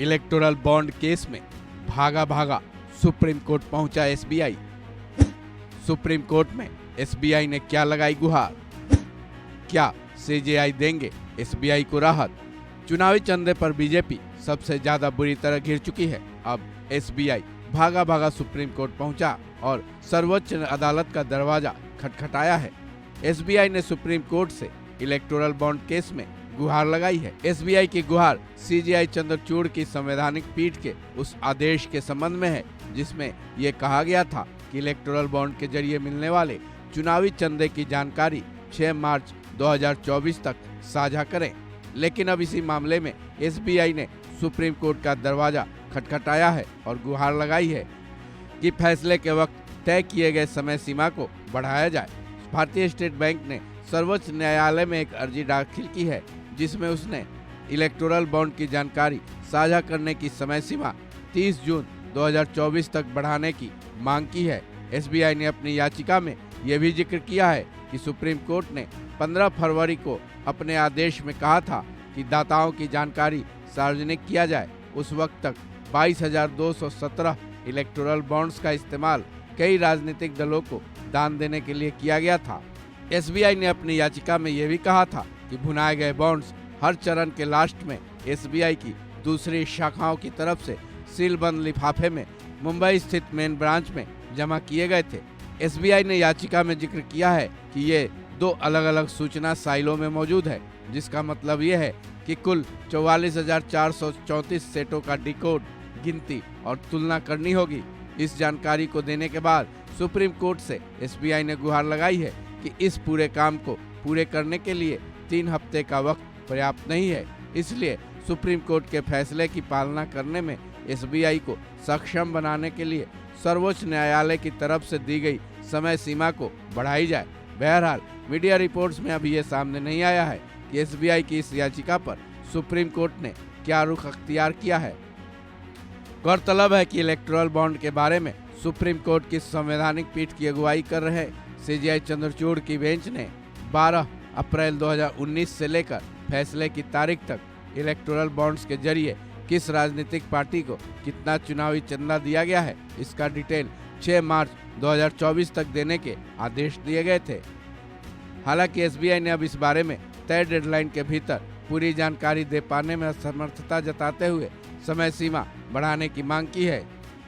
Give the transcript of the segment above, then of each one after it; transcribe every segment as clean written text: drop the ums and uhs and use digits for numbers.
Electoral bond case में भागा भागा सुप्रीम कोर्ट पहुंचा एसबीआई। सुप्रीम कोर्ट में एसबीआई ने क्या लगाई गुहार? क्या सीजेआई देंगे एसबीआई को राहत? चुनावी चंदे पर बीजेपी सबसे ज्यादा बुरी तरह घिर चुकी है। अब एसबीआई भागा भागा सुप्रीम कोर्ट पहुंचा और सर्वोच्च अदालत का दरवाजा खटखटाया है। एसबीआई ने सुप्रीम कोर्ट से इलेक्टोरल बॉन्ड केस में गुहार लगाई है। एसबीआई की गुहार सीजेआई चंद्रचूड़ की संवैधानिक पीठ के उस आदेश के संबंध में है जिसमें यह कहा गया था कि इलेक्टोरल बॉन्ड के जरिए मिलने वाले चुनावी चंदे की जानकारी 6 मार्च 2024 तक साझा करें। लेकिन अब इसी मामले में एसबीआई ने सुप्रीम कोर्ट का दरवाजा खटखटाया है और गुहार लगाई है कि फैसले के वक्त तय किए गए समय सीमा को बढ़ाया जाए। भारतीय स्टेट बैंक ने सर्वोच्च न्यायालय में एक अर्जी दाखिल की है जिसमें उसने इलेक्टोरल बॉन्ड की जानकारी साझा करने की समय सीमा 30 जून 2024 तक बढ़ाने की मांग की है। एसबीआई ने अपनी याचिका में यह भी जिक्र किया है कि सुप्रीम कोर्ट ने 15 फरवरी को अपने आदेश में कहा था कि दाताओं की जानकारी सार्वजनिक किया जाए। उस वक्त तक 22,217 इलेक्टोरल बॉन्ड्स का इस्तेमाल कई राजनीतिक दलों को दान देने के लिए किया गया था। एसबीआई ने अपनी याचिका में यह भी कहा था कि भुनाए गए बॉन्ड्स हर चरण के लास्ट में एसबीआई की दूसरी शाखाओं की तरफ से सीलबंद लिफाफे में मुंबई स्थित मेन ब्रांच में जमा किए गए थे। एसबीआई ने याचिका में जिक्र किया है कि ये 2 अलग अलग सूचना साइलों में मौजूद है, जिसका मतलब ये है कि कुल 44,434 सेटों का डिकोड, गिनती और तुलना करनी होगी। इस जानकारी को देने के बाद सुप्रीम कोर्ट से एसबीआई ने गुहार लगाई है कि इस पूरे काम को पूरे करने के लिए 3 हफ्ते का वक्त पर्याप्त नहीं है। इसलिए सुप्रीम कोर्ट के फैसले की पालना करने में एसबीआई को सक्षम बनाने के लिए सर्वोच्च न्यायालय की तरफ से दी गई समय सीमा को बढ़ाई जाए। बहरहाल मीडिया रिपोर्ट्स में अभी ये सामने नहीं आया है कि एसबीआई की इस याचिका पर सुप्रीम कोर्ट ने क्या रुख अख्तियार किया है। गौरतलब है कि इलेक्टोरल बॉन्ड के बारे में सुप्रीम कोर्ट की संवैधानिक पीठ की अगुवाई कर रहे सीजेआई चंद्रचूड़ की बेंच ने 12 अप्रैल 2019 से लेकर फैसले की तारीख तक इलेक्टोरल बॉन्ड्स के जरिए किस राजनीतिक पार्टी को कितना चुनावी चंदा दिया गया है, इसका डिटेल 6 मार्च 2024 तक देने के आदेश दिए गए थे। हालांकि एसबीआई ने अब इस बारे में तय डेडलाइन के भीतर पूरी जानकारी दे पाने में असमर्थता जताते हुए समय सीमा बढ़ाने की मांग की है।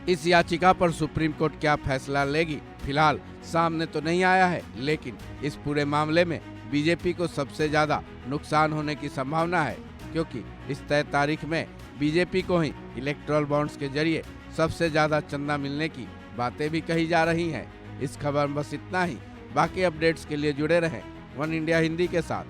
इस याचिका पर सुप्रीम कोर्ट क्या फैसला लेगी, फिलहाल सामने तो नहीं आया है, लेकिन इस पूरे मामले में बीजेपी को सबसे ज्यादा नुकसान होने की संभावना है, क्योंकि इस तय तारीख में बीजेपी को ही इलेक्टोरल बॉन्ड्स के जरिए सबसे ज्यादा चंदा मिलने की बातें भी कही जा रही हैं। इस खबर में बस इतना ही। बाकी अपडेट्स के लिए जुड़े रहें वन इंडिया हिंदी के साथ।